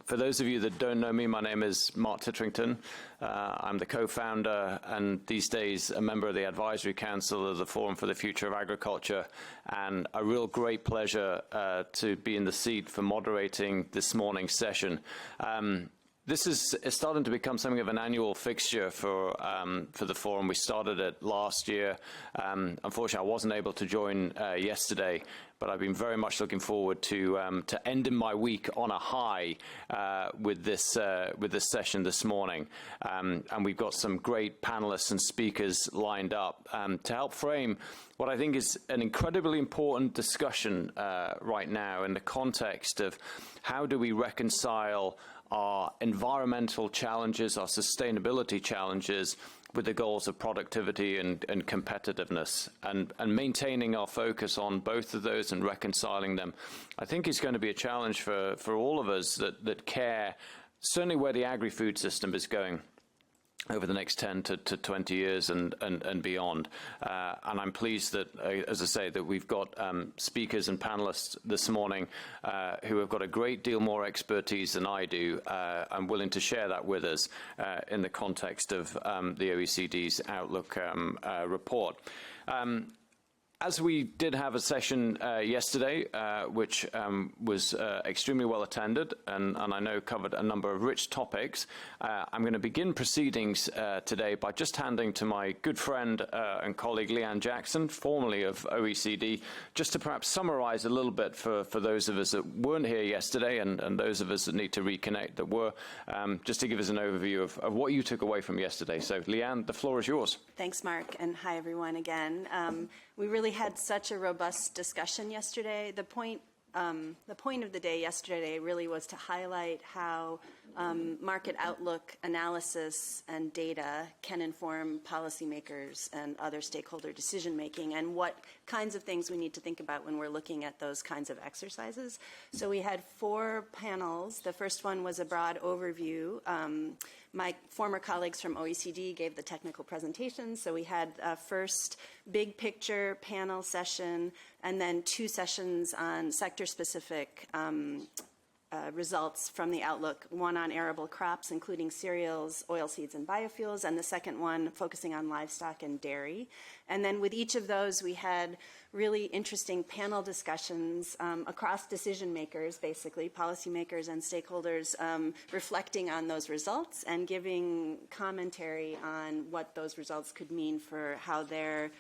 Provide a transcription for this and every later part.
For those of you that don't know me, my name is Mark Titterington. I'm the co-founder and these days a member of the Advisory Council of the Forum for the Future of Agriculture, and a real great pleasure to be in the seat for moderating this morning's session. This is starting to become something of an annual fixture for the forum. We started it last year. Unfortunately, I wasn't able to join yesterday, but I've been very much looking forward to ending my week on a high with this session this morning. And we've got some great panelists and speakers lined up to help frame what I think is an incredibly important discussion right now in the context of how do we reconcile our environmental challenges, our sustainability challenges, with the goals of productivity and competitiveness, and maintaining our focus on both of those and reconciling them, I think is going to be a challenge for all of us that care certainly where the agri-food system is going over the next 10 to 20 years and beyond. And I'm pleased that, as I say, that we've got speakers and panelists this morning who have got a great deal more expertise than I do and willing to share that with us in the context of the OECD's Outlook report. As we did have a session yesterday, which was extremely well attended and I know covered a number of rich topics, I'm going to begin proceedings today by just handing to my good friend and colleague Leanne Jackson, formerly of OECD, just to perhaps summarize a little bit for those of us that weren't here yesterday and those of us that need to reconnect that were, just to give us an overview of what you took away from yesterday. So Leanne, the floor is yours. Thanks, Mark, and hi everyone again. We really had such a robust discussion yesterday. The point of the day yesterday really was to highlight how market outlook analysis and data can inform policymakers and other stakeholder decision making, and what kinds of things we need to think about when we're looking at those kinds of exercises. So we had 4 panels. The first one was a broad overview. My former colleagues from OECD gave the technical presentations. So we had a first big picture panel session and then 2 sessions on sector-specific results from the outlook, one on arable crops, including cereals, oilseeds, and biofuels, and the second one focusing on livestock and dairy. And then with each of those, we had really interesting panel discussions across decision makers, basically, policymakers and stakeholders, reflecting on those results and giving commentary on what those results could mean for how they're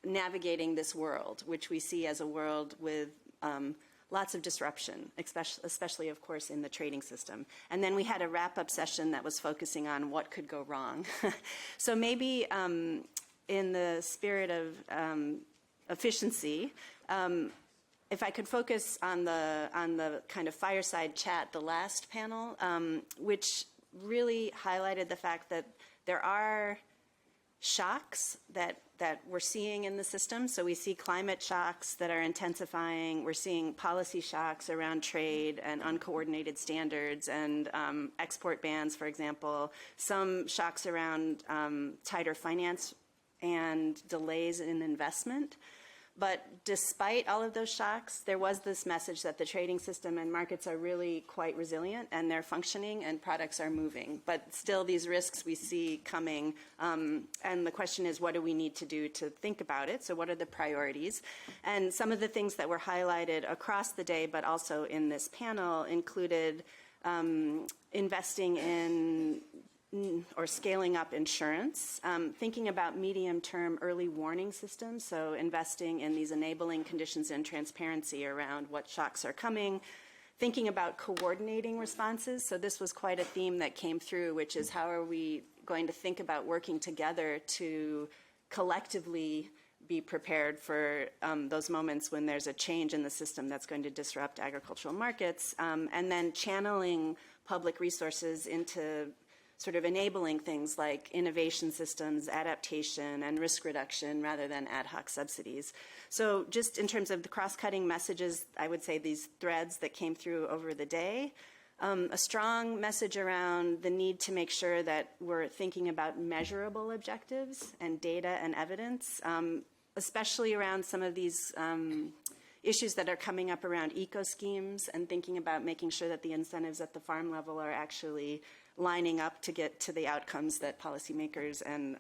navigating this world, which we see as a world with lots of disruption, especially, of course, in the trading system. And then we had a wrap-up session that was focusing on what could go wrong. So maybe in the spirit of efficiency, if I could focus on the kind of fireside chat, the last panel, which really highlighted the fact that there are shocks that we're seeing in the system. So we see climate shocks that are intensifying. We're seeing policy shocks around trade and uncoordinated standards and export bans, for example. Some shocks around tighter finance and delays in investment. But despite all of those shocks, there was this message that the trading system and markets are really quite resilient and they're functioning and products are moving. But still, these risks we see coming. And the question is, what do we need to do to think about it? So what are the priorities? And some of the things that were highlighted across the day, but also in this panel, included investing in or scaling up insurance, thinking about medium-term early warning systems, so investing in these enabling conditions and transparency around what shocks are coming, thinking about coordinating responses. So this was quite a theme that came through, which is how are we going to think about working together to collectively be prepared for those moments when there's a change in the system that's going to disrupt agricultural markets, and then channeling public resources into sort of enabling things like innovation systems, adaptation, and risk reduction rather than ad hoc subsidies. So just in terms of the cross-cutting messages, I would say these threads that came through over the day, a strong message around the need to make sure that we're thinking about measurable objectives and data and evidence, especially around some of these issues that are coming up around eco schemes and thinking about making sure that the incentives at the farm level are actually lining up to get to the outcomes that policymakers and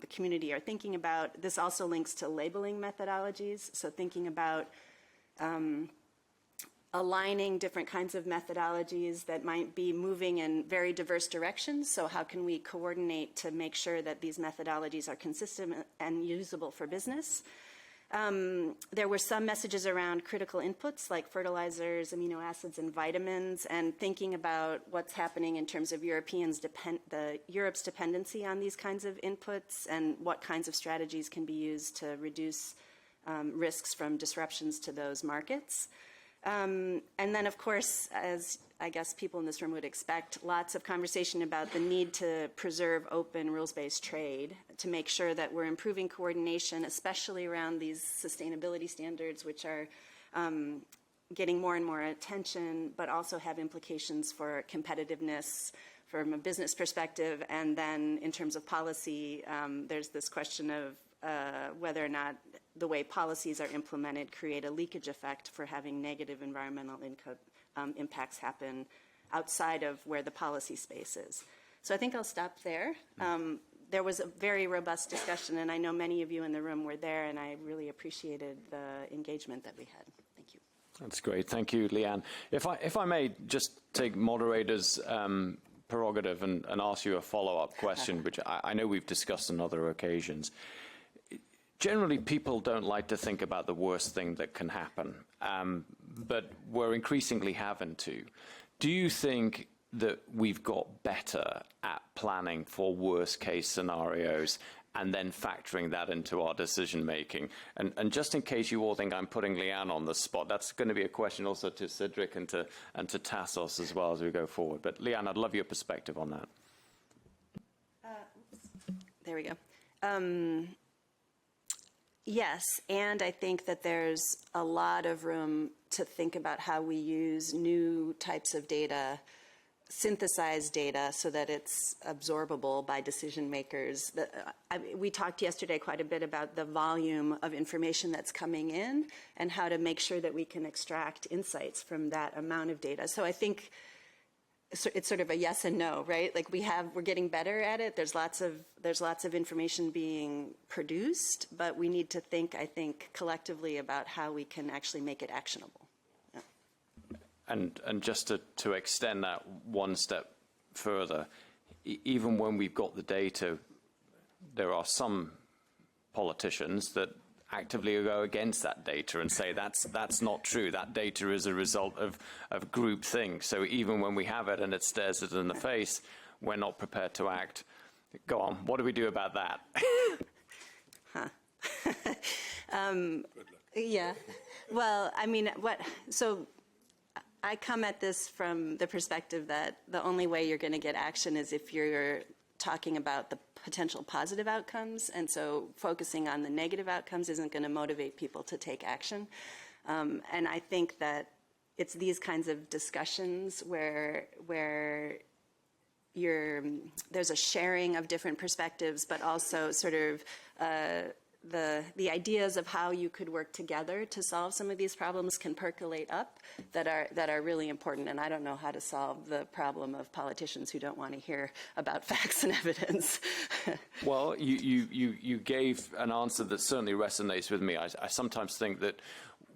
the community are thinking about. This also links to labeling methodologies, so thinking about aligning different kinds of methodologies that might be moving in very diverse directions. So how can we coordinate to make sure that these methodologies are consistent and usable for business? There were some messages around critical inputs like fertilizers, amino acids, and vitamins, and thinking about what's happening in terms of Europe's dependency on these kinds of inputs and what kinds of strategies can be used to reduce risks from disruptions to those markets. And then, of course, as I guess people in this room would expect, lots of conversation about the need to preserve open rules-based trade to make sure that we're improving coordination, especially around these sustainability standards, which are getting more and more attention, but also have implications for competitiveness from a business perspective. And then in terms of policy, there's this question of whether or not the way policies are implemented create a leakage effect for having negative environmental impacts happen outside of where the policy space is. So I think I'll stop there. There was a very robust discussion, and I know many of you in the room were there, and I really appreciated the engagement that we had. Thank you. That's great. Thank you, Leanne. If I may just take moderator's prerogative and ask you a follow-up question, which I know we've discussed on other occasions. Generally, people don't like to think about the worst thing that can happen, but we're increasingly having to. Do you think that we've got better at planning for worst-case scenarios and then factoring that into our decision-making? And just in case you all think I'm putting Leanne on the spot, that's going to be a question also to Cedric and to Tassos as well as we go forward. But Leanne, I'd love your perspective on that. There we go. Yes, and I think that there's a lot of room to think about how we use new types of data, synthesized data, so that it's absorbable by decision makers. We talked yesterday quite a bit about the volume of information that's coming in and how to make sure that we can extract insights from that amount of data. So I think it's sort of a yes and no, right? Like we're getting better at it. There's lots of information being produced, but we need to think, I think, collectively about how we can actually make it actionable. Yeah. And just to extend that one step further, even when we've got the data, there are some politicians that actively go against that data and say that's not true. That data is a result of groupthink. So even when we have it and it stares us in the face, we're not prepared to act. Go on. What do we do about that? Yeah. Well, I mean, so I come at this from the perspective that the only way you're going to get action is if you're talking about the potential positive outcomes, and so focusing on the negative outcomes isn't going to motivate people to take action. And I think that it's these kinds of discussions where there's a sharing of different perspectives, but also sort of the ideas of how you could work together to solve some of these problems can percolate up that are really important. And I don't know how to solve the problem of politicians who don't want to hear about facts and evidence. Well, you gave an answer that certainly resonates with me. I sometimes think that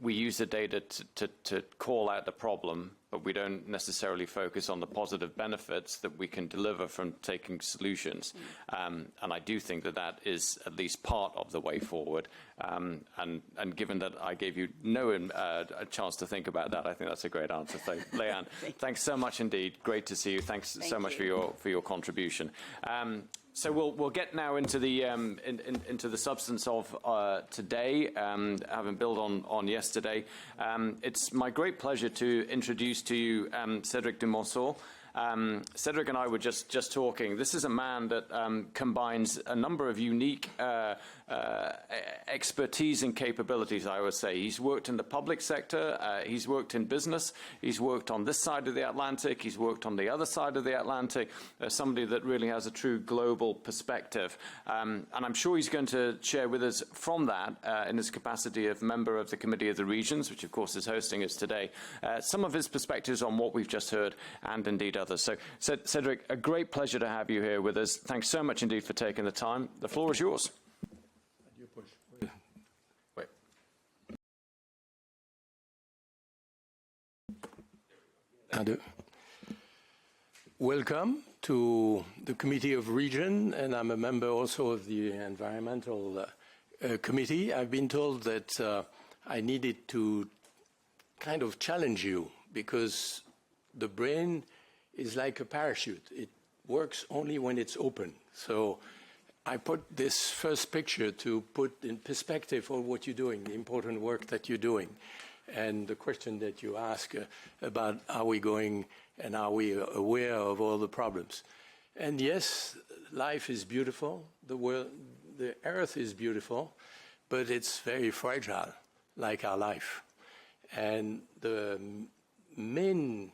we use the data to call out the problem, but we don't necessarily focus on the positive benefits that we can deliver from taking solutions. And I do think that is at least part of the way forward. And given that I gave you a chance to think about that, I think that's a great answer. So, Leanne, thanks so much indeed. Great to see you. Thanks so much for your contribution. So we'll get now into the into the substance of today, having built on yesterday. It's my great pleasure to introduce to you Cedric Dumonceau. Cedric and I were just talking. This is a man that combines a number of unique expertise and capabilities, I would say. He's worked in the public sector, he's worked in business, he's worked on this side of the Atlantic, he's worked on the other side of the Atlantic, somebody that really has a true global perspective. And I'm sure he's going to share with us from that, in his capacity of member of the Committee of the Regions, which of course is hosting us today, some of his perspectives on what we've just heard and indeed others. So Cedric, a great pleasure to have you here with us. Thanks so much indeed for taking the time. The floor is yours. You push. Wait. Welcome to the Committee of Region, and I'm a member also of the Environmental Committee. I've been told that I needed to kind of challenge you because the brain is like a parachute. It works only when it's open. So I put this first picture to put in perspective of what you're doing, the important work that you're doing. And the question that you ask about are we going and are we aware of all the problems? And yes, life is beautiful, the earth is beautiful, but it's very fragile, like our life. And the main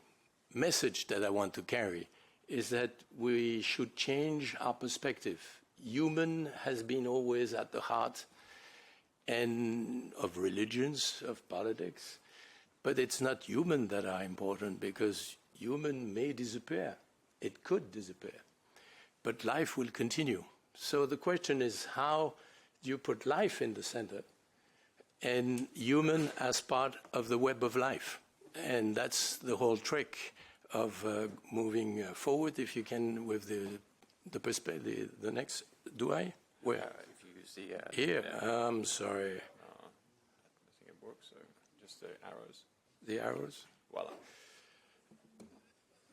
message that I want to carry is that we should change our perspective. Human has been always at the heart and of religions, of politics, but it's not human that are important because human may disappear. It could disappear, but life will continue. So the question is, how do you put life in the center and human as part of the web of life? And that's the whole trick of moving forward, if you can, with the perspective. The next, do I? Where? If you see Here. Yeah. I'm sorry. I think it works. So just the arrows. The arrows? Voila.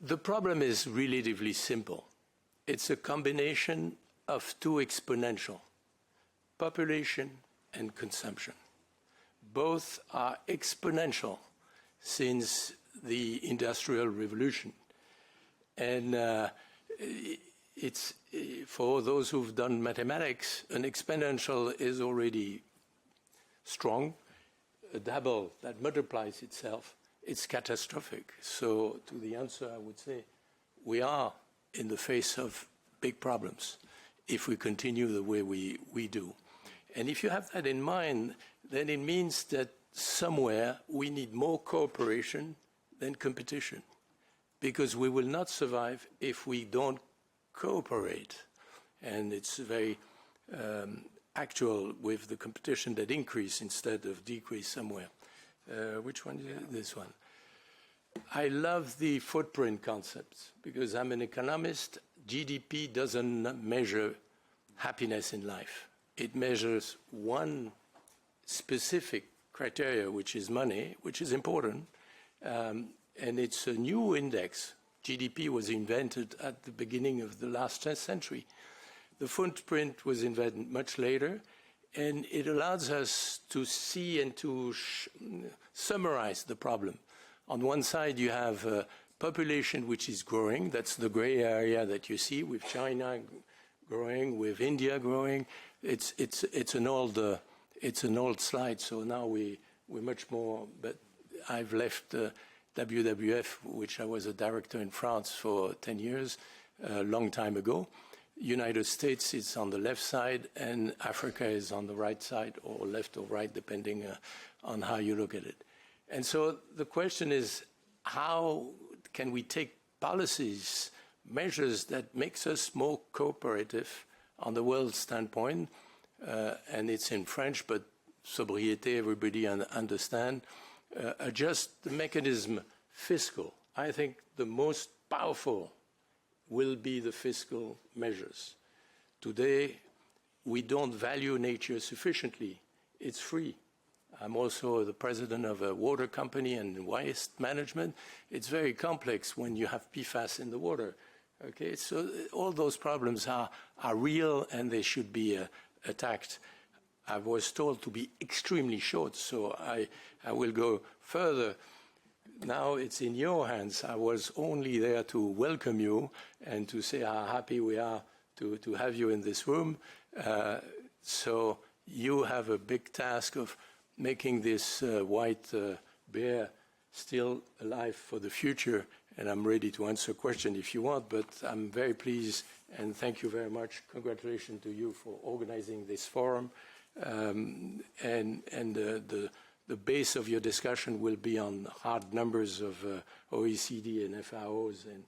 The problem is relatively simple. It's a combination of two exponential, population and consumption. Both are exponential since the Industrial Revolution. And it's, for those who've done mathematics, an exponential is already strong. A double that multiplies itself, it's catastrophic. So to the answer, I would say we are in the face of big problems if we continue the way we do. And if you have that in mind, then it means that somewhere we need more cooperation than competition, because we will not survive if we don't cooperate. And it's very actual with the competition that increase instead of decrease somewhere. Which one is it? This one. I love the footprint concept because I'm an economist. GDP doesn't measure happiness in life. It measures one specific criteria, which is money, which is important. And it's a new index. GDP was invented at the beginning of the last century. The footprint was invented much later, and it allows us to see and to summarize the problem. On one side, you have a population which is growing. That's the gray area that you see, with China growing, with India growing. It's an old slide, so now we're much more. But I've left WWF, which I was a director in France for 10 years, a long time ago. United States is on the left side, and Africa is on the right side, or left or right, depending on how you look at it. And so the question is, how can we take policies, measures that makes us more cooperative on the world standpoint? And it's in French, but sobriété, everybody understand. Adjust the mechanism fiscal. I think the most powerful will be the fiscal measures. Today, we don't value nature sufficiently. It's free. I'm also the president of a water company and waste management. It's very complex when you have PFAS in the water. Okay, so all those problems are real and they should be attacked. I was told to be extremely short, so I will go further. now it's in your hands. I was only there to welcome you and to say how happy we are to have you in this room. So you have a big task of making this white bear still alive for the future. And I'm ready to answer questions if you want, but I'm very pleased and thank you very much. Congratulations to you for organizing this forum. And the base of your discussion will be on hard numbers of OECD and FAOs. And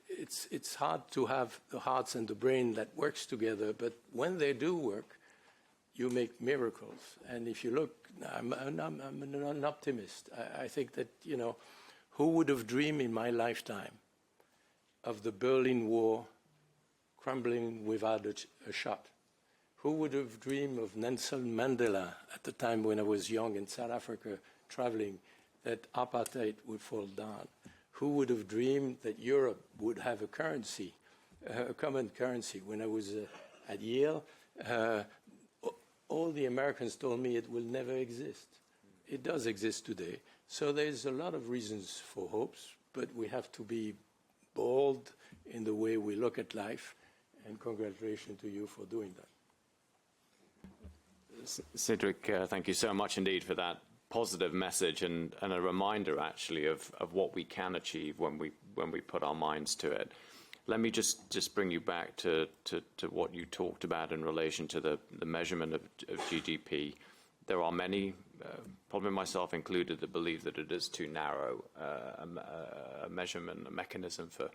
it's hard to have the hearts and the brain that works together, but when they do work, you make miracles. And if you look, I'm an optimist. I think that, you know, who would have dreamed in my lifetime of the Berlin Wall crumbling without a shot? Who would have dreamed of Nelson Mandela at the time when I was young in South Africa traveling, that apartheid would fall down? Who would have dreamed that Europe would have a currency, a common currency? When I was at Yale, all the Americans told me it will never exist. It does exist today. So there's a lot of reasons for hopes, but we have to be bold in the way we look at life, and congratulations to you for doing that. Cedric, thank you so much indeed for that positive message and a reminder actually of what we can achieve when we put our minds to it. Let me just bring you back to what you talked about in relation to the measurement of GDP. There are many, probably myself included, that believe that it is too narrow a measurement, a mechanism for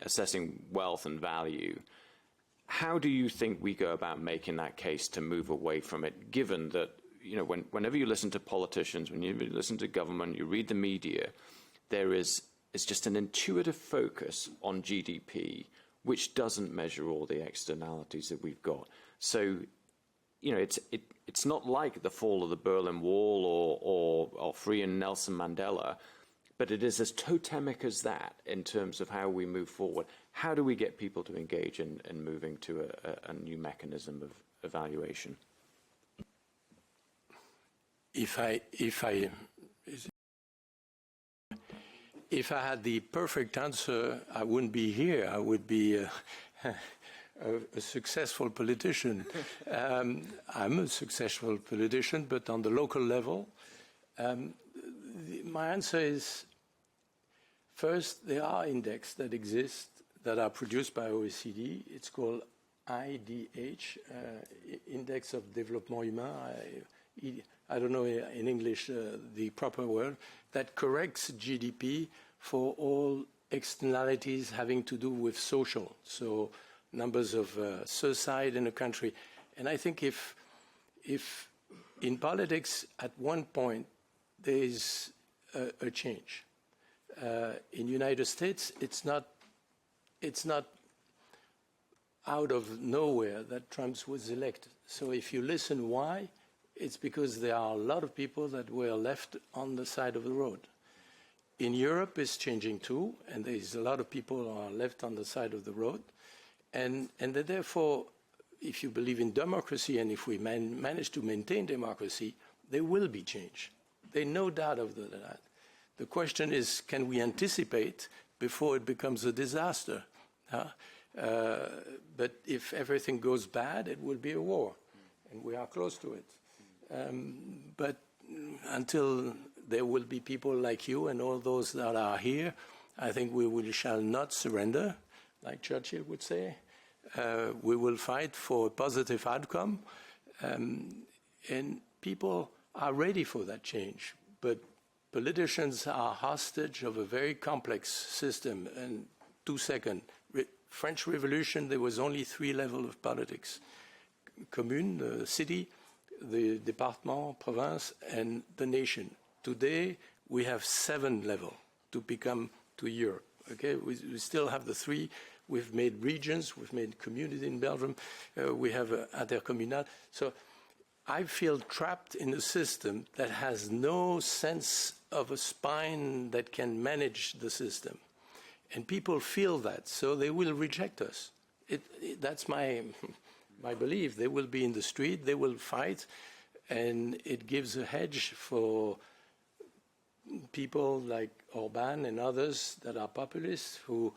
assessing wealth and value. How do you think we go about making that case to move away from it, given that, you know, whenever you listen to politicians, when you listen to government, you read the media, it's just an intuitive focus on GDP, which doesn't measure all the externalities that we've got. So, you know, it's not like the fall of the Berlin Wall or freeing Nelson Mandela, but it is as totemic as that in terms of how we move forward. How do we get people to engage in moving to a new mechanism of evaluation? If I had the perfect answer, I wouldn't be here. I would be a successful politician. I'm a successful politician, but on the local level, my answer is, first, there are indexes that exist that are produced by OECD. It's called IDH, Index of Développement Humain. I don't know in English the proper word, that corrects GDP for all externalities having to do with social. So numbers of suicide in a country. And I think if in politics at one point there is a change. In the United States, it's not out of nowhere that Trump was elected. So if you listen why, it's because there are a lot of people that were left on the side of the road. In Europe, it's changing too, and there's a lot of people who are left on the side of the road. And therefore, if you believe in democracy and if we manage to maintain democracy, there will be change. There's no doubt of that. The question is, can we anticipate before it becomes a disaster? But if everything goes bad, it will be a war, and we are close to it. But until there will be people like you and all those that are here, I think we shall not surrender, like Churchill would say. We will fight for a positive outcome, and people are ready for that change. But politicians are hostage of a very complex system. And 2 seconds, French Revolution, there was only 3 levels of politics: commune, the city, the département, province, and the nation. Today, we have 7 levels to become to Europe. Okay, we still have the 3. We've made regions, we've made community in Belgium, we have intercommunal. So I feel trapped in a system that has no sense of a spine that can manage the system. And people feel that, so they will reject us. That's my belief. They will be in the street, they will fight, and it gives a hedge for people like Orban and others that are populists who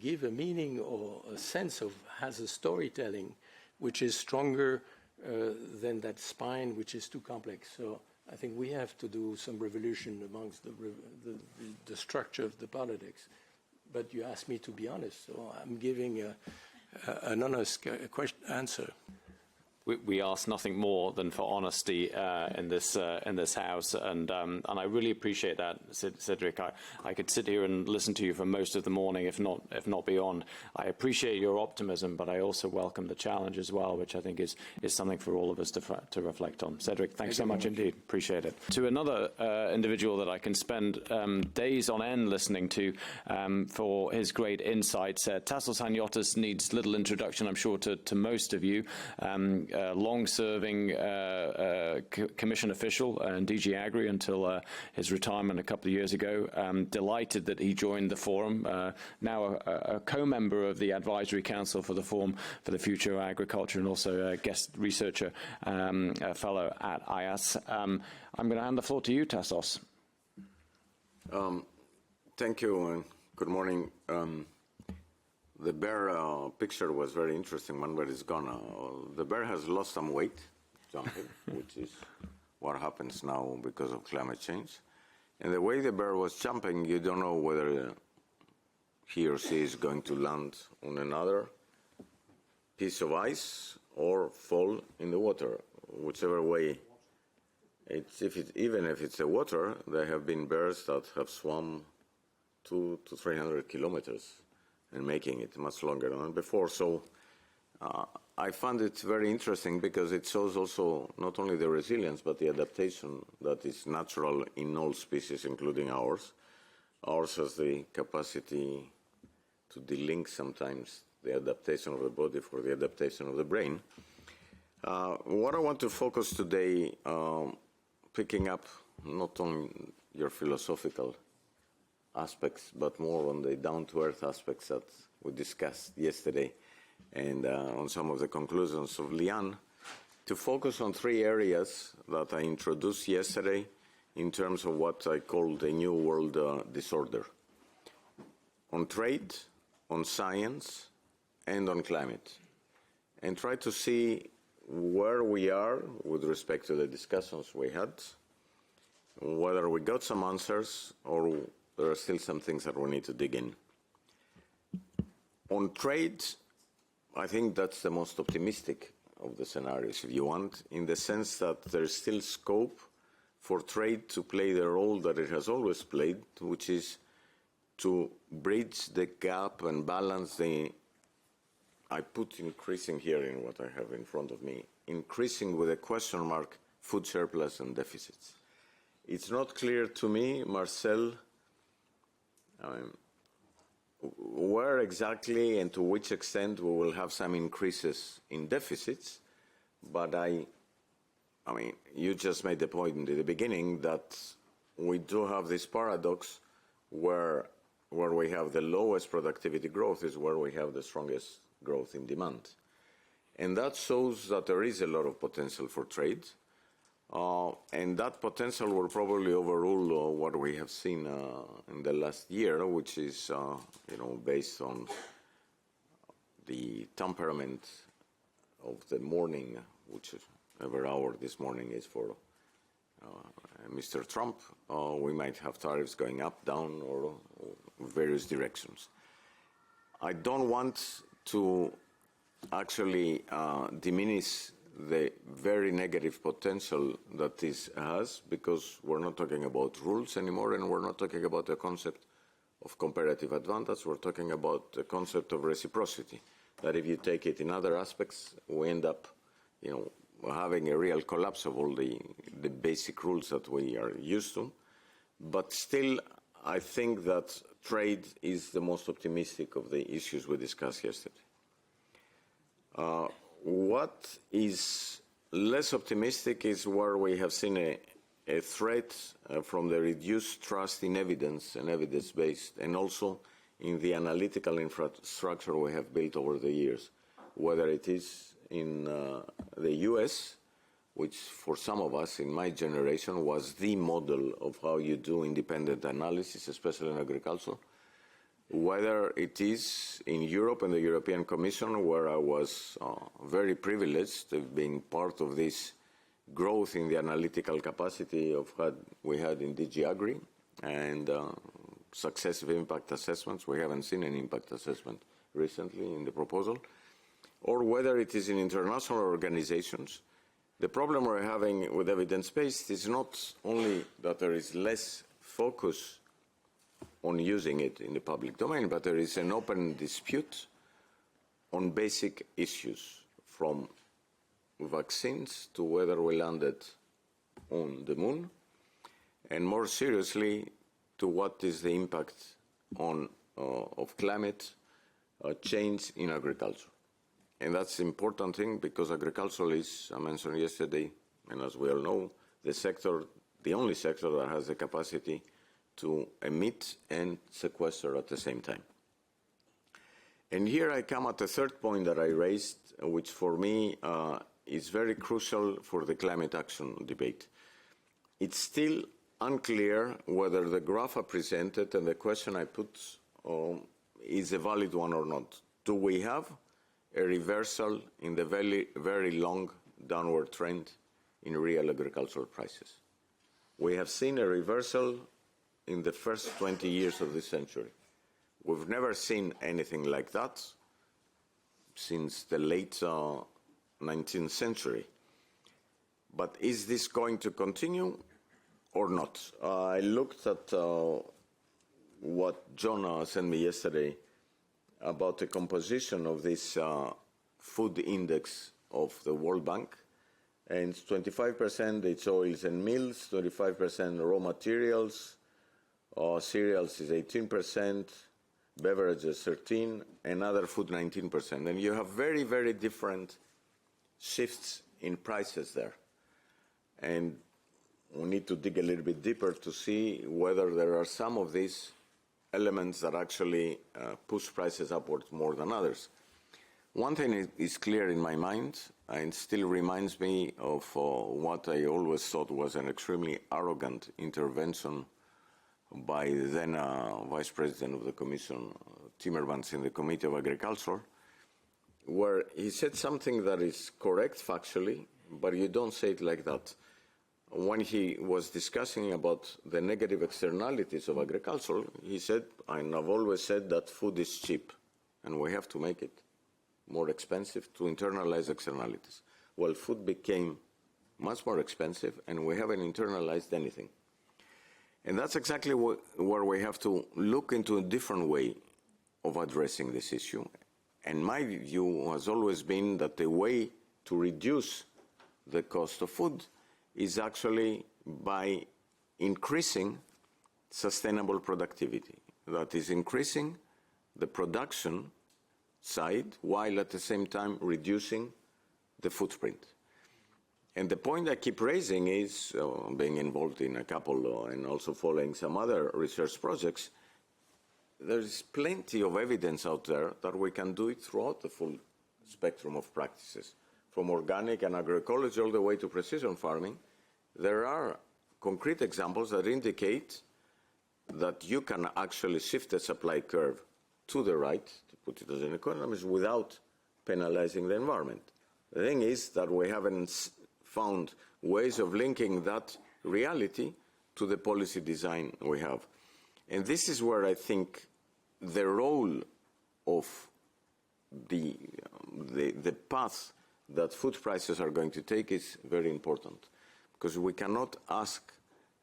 give a meaning or a sense of, has a storytelling which is stronger than that spine which is too complex. So I think we have to do some revolution amongst the structure of the politics. But you asked me to be honest, so I'm giving an honest answer. We ask nothing more than for honesty in this house, and I really appreciate that, Cedric. I could sit here and listen to you for most of the morning, if not beyond. I appreciate your optimism, but I also welcome the challenge as well, which I think is something for all of us to reflect on. Cedric, thanks so much indeed. Appreciate it. To another individual that I can spend days on end listening to for his great insights. Tassos Hanyotis needs little introduction, I'm sure, to most of you. Long-serving commission official in DG Agri until his retirement a couple of years ago. Delighted that he joined the Forum, now a co-member of the Advisory Council for the Forum for the Future of Agriculture and also a guest researcher fellow at IAS. I'm going to hand the floor to you, Tassos. Thank you and good morning. The bear picture was very interesting one, but it's gone. The bear has lost some weight jumping, which is what happens now because of climate change. And the way the bear was jumping, you don't know whether he or she is going to land on another piece of ice or fall in the water. Whichever way, even if it's the water, there have been bears that have swum 200 to 300 kilometers. And making it much longer than before. So I found it very interesting because it shows also not only the resilience but the adaptation that is natural in all species, including ours. Ours has the capacity to delink sometimes the adaptation of the body for the adaptation of the brain. What I want to focus today, picking up not on your philosophical aspects, but more on the down-to-earth aspects that we discussed yesterday and on some of the conclusions of Lian, to focus on three areas that I introduced yesterday in terms of what I call the New World Disorder. On trade, on science, and on climate. And try to see where we are with respect to the discussions we had, whether we got some answers or there are still some things that we need to dig in. On trade, I think that's the most optimistic of the scenarios, if you want, in the sense that there's still scope for trade to play the role that it has always played, which is to bridge the gap and balance the, I put increasing here in what I have in front of me, increasing with a question mark, food surplus and deficits. It's not clear to me, Marcel, where exactly and to which extent we will have some increases in deficits, but I mean, you just made the point in the beginning that we do have this paradox where we have the lowest productivity growth is where we have the strongest growth in demand. And that shows that there is a lot of potential for trade. And that potential will probably overrule what we have seen in the last year, which is, based on the temperament of the morning, whichever hour this morning is for Mr. Trump. We might have tariffs going up, down, or various directions. I don't want to actually diminish the very negative potential that this has, because we're not talking about rules anymore, and we're not talking about the concept of comparative advantage. We're talking about the concept of reciprocity, that if you take it in other aspects, we end up, having a real collapse of all the basic rules that we are used to. But still, I think that trade is the most optimistic of the issues we discussed yesterday. What is less optimistic is where we have seen a threat from the reduced trust in evidence and evidence-based, and also in the analytical infrastructure we have built over the years, whether it is in the US which for some of us in my generation was the model of how you do independent analysis, especially in agriculture, whether it is in Europe and the European Commission, where I was very privileged of being part of this growth in the analytical capacity of what we had in DG Agri and successive impact assessments. We haven't seen an impact assessment recently in the proposal, or whether it is in international organizations. The problem we're having with evidence-based is not only that there is less focus on using it in the public domain, but there is an open dispute on basic issues, from vaccines to whether we landed on the moon, and more seriously, to what is the impact of climate change in agriculture. And that's an important thing, because agriculture is, I mentioned yesterday, and as we all know, the only sector that has the capacity to emit and sequester at the same time. And here I come at the third point that I raised, which for me is very crucial for the climate action debate. It's still unclear whether the graph I presented and the question I put is a valid one or not. Do we have a reversal in the very, very long downward trend in real agricultural prices? We have seen a reversal in the first 20 years of this century. We've never seen anything like that since the late 19th century. But is this going to continue or not? I looked at what John sent me yesterday about the composition of this food index of the World Bank. And it's 25% it's oils and meals, 25% raw materials, cereals is 18%, beverages 13%, and other food 19%. And you have very, very different shifts in prices there. And we need to dig a little bit deeper to see whether there are some of these elements that actually push prices upwards more than others. One thing is clear in my mind, and still reminds me of what I always thought was an extremely arrogant intervention by the then Vice President of the Commission, Timmermans, in the Committee of Agriculture, where he said something that is correct factually, but you don't say it like that. When he was discussing about the negative externalities of agriculture, he said, and I've always said that food is cheap, and we have to make it more expensive to internalize externalities. Well, food became much more expensive, and we haven't internalized anything. And that's exactly where we have to look into a different way of addressing this issue. And my view has always been that the way to reduce the cost of food is actually by increasing sustainable productivity. That is, increasing the production side while at the same time reducing the footprint. And the point I keep raising is, being involved in a couple and also following some other research projects, there is plenty of evidence out there that we can do it throughout the full spectrum of practices, from organic and agroecology all the way to precision farming. There are concrete examples that indicate that you can actually shift the supply curve to the right, to put it as an economist, without penalizing the environment. The thing is that we haven't found ways of linking that reality to the policy design we have. And this is where I think the role of the path that food prices are going to take is very important, because we cannot ask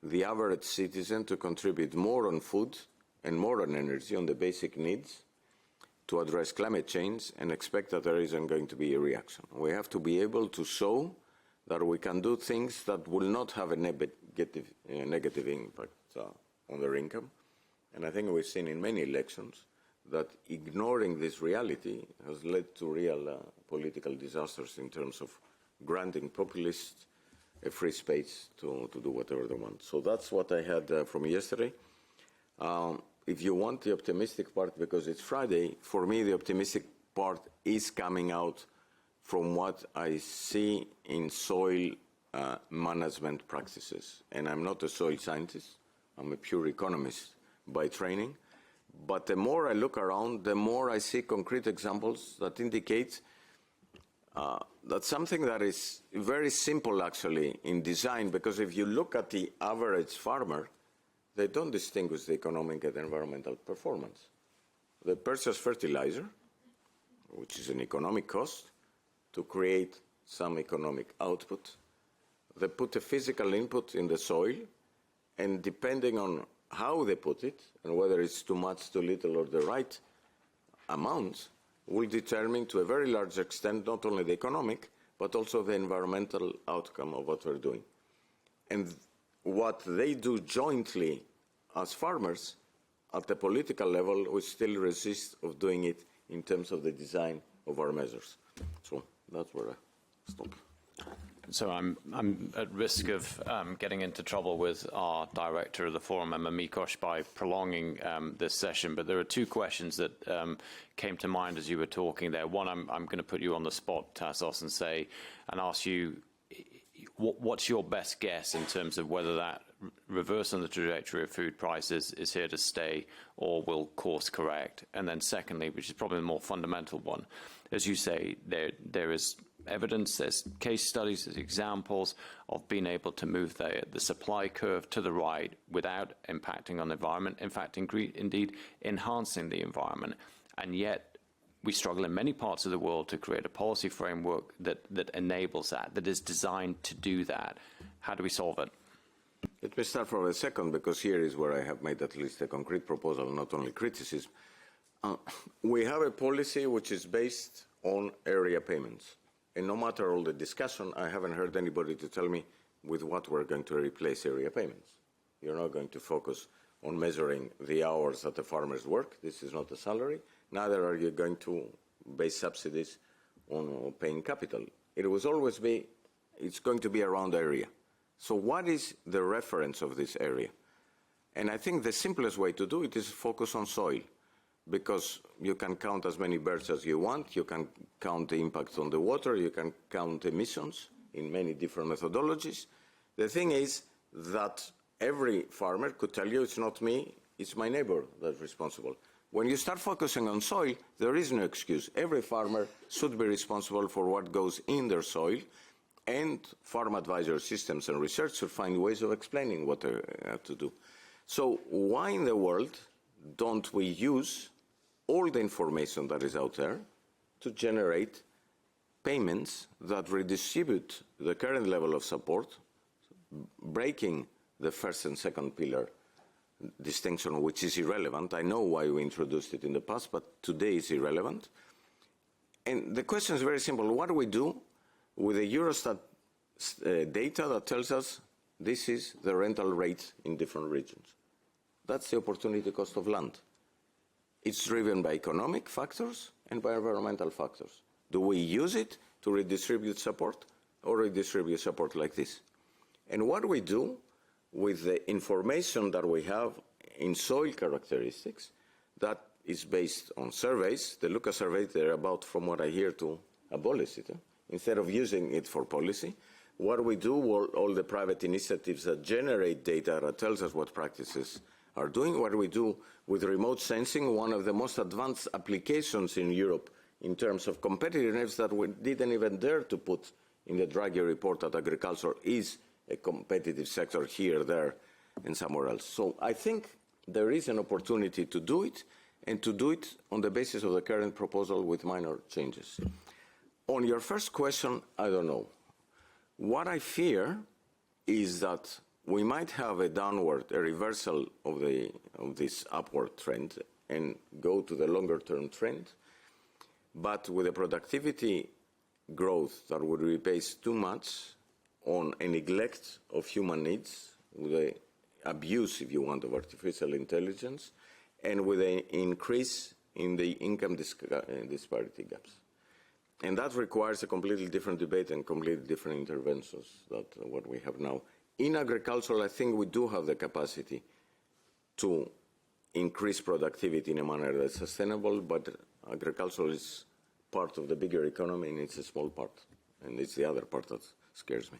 the average citizen to contribute more on food and more on energy, on the basic needs, to address climate change and expect that there isn't going to be a reaction. We have to be able to show that we can do things that will not have a negative impact on their income. And I think we've seen in many elections that ignoring this reality has led to real political disasters in terms of granting populists a free space to do whatever they want. So that's what I had from yesterday. If you want the optimistic part, because it's Friday, for me the optimistic part is coming out from what I see in soil management practices. And I'm not a soil scientist. I'm a pure economist by training. But the more I look around, the more I see concrete examples that indicate that something that is very simple actually in design, because if you look at the average farmer, they don't distinguish the economic and environmental performance. They purchase fertilizer, which is an economic cost, to create some economic output. They put a physical input in the soil, and depending on how they put it, and whether it's too much, too little, or the right amount, will determine to a very large extent not only the economic, but also the environmental outcome of what we're doing. And what they do jointly as farmers, at the political level, we still resist of doing it in terms of the design of our measures. So that's where I stop. So I'm at risk of getting into trouble with our director of the forum, Emma Mikosh, by prolonging this session. But there are two questions that came to mind as you were talking there. One, I'm going to put you on the spot, Tassos, and ask you, what's your best guess in terms of whether that reverse on the trajectory of food prices is here to stay or will course correct? And then secondly, which is probably the more fundamental one, as you say, there is evidence, there's case studies, there's examples of being able to move the supply curve to the right without impacting on the environment, in fact, indeed enhancing the environment. And yet we struggle in many parts of the world to create a policy framework that enables that is designed to do that. How do we solve it? Let me start for a second, because here is where I have made at least a concrete proposal, not only criticism. We have a policy which is based on area payments. And no matter all the discussion, I haven't heard anybody to tell me with what we're going to replace area payments. You're not going to focus on measuring the hours that the farmers work. This is not a salary. Neither are you going to base subsidies on paying capital. It will always be, it's going to be around area. So what is the reference of this area? And I think the simplest way to do it is focus on soil, because you can count as many birds as you want, you can count the impact on the water, you can count emissions in many different methodologies. The thing is that every farmer could tell you, it's not me, it's my neighbor that's responsible. When you start focusing on soil, there is no excuse. Every farmer should be responsible for what goes in their soil, and farm advisory systems and research should find ways of explaining what they have to do. So why in the world don't we use all the information that is out there to generate payments that redistribute the current level of support, breaking the first and second pillar distinction, which is irrelevant. I know why we introduced it in the past, but today it's irrelevant. And the question is very simple. What do we do with the Eurostat data that tells us this is the rental rate in different regions? That's the opportunity cost of land. It's driven by economic factors and by environmental factors. Do we use it to redistribute support or redistribute support like this? And what we do with the information that we have in soil characteristics that is based on surveys, the Lucas survey, they're about, from what I hear, to abolish it. Instead of using it for policy, what we do, all the private initiatives that generate data that tells us what practices are doing, what we do with remote sensing, one of the most advanced applications in Europe in terms of competitiveness that we didn't even dare to put in the Draghi report that agriculture is a competitive sector here, there, and somewhere else. So I think there is an opportunity to do it, and to do it on the basis of the current proposal with minor changes. On your first question, I don't know. What I fear is that we might have a reversal of this upward trend and go to the longer-term trend, but with a productivity growth that would be based too much on a neglect of human needs, with an abuse, if you want, of artificial intelligence, and with an increase in the income disparity gaps. And that requires a completely different debate and completely different interventions than what we have now. In agriculture, I think we do have the capacity to increase productivity in a manner that's sustainable, but agriculture is part of the bigger economy, and it's a small part, and it's the other part that scares me.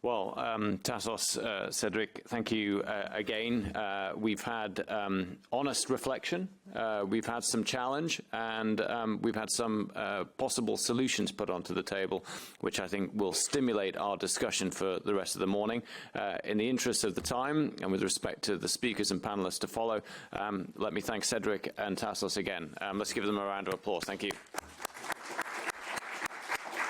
Well, Tassos, Cedric, thank you again. We've had honest reflection, we've had some challenge, and we've had some possible solutions put onto the table, which I think will stimulate our discussion for the rest of the morning. In the interest of the time, and with respect to the speakers and panelists to follow, let me thank Cedric and Tassos again. Let's give them a round of applause. Thank you.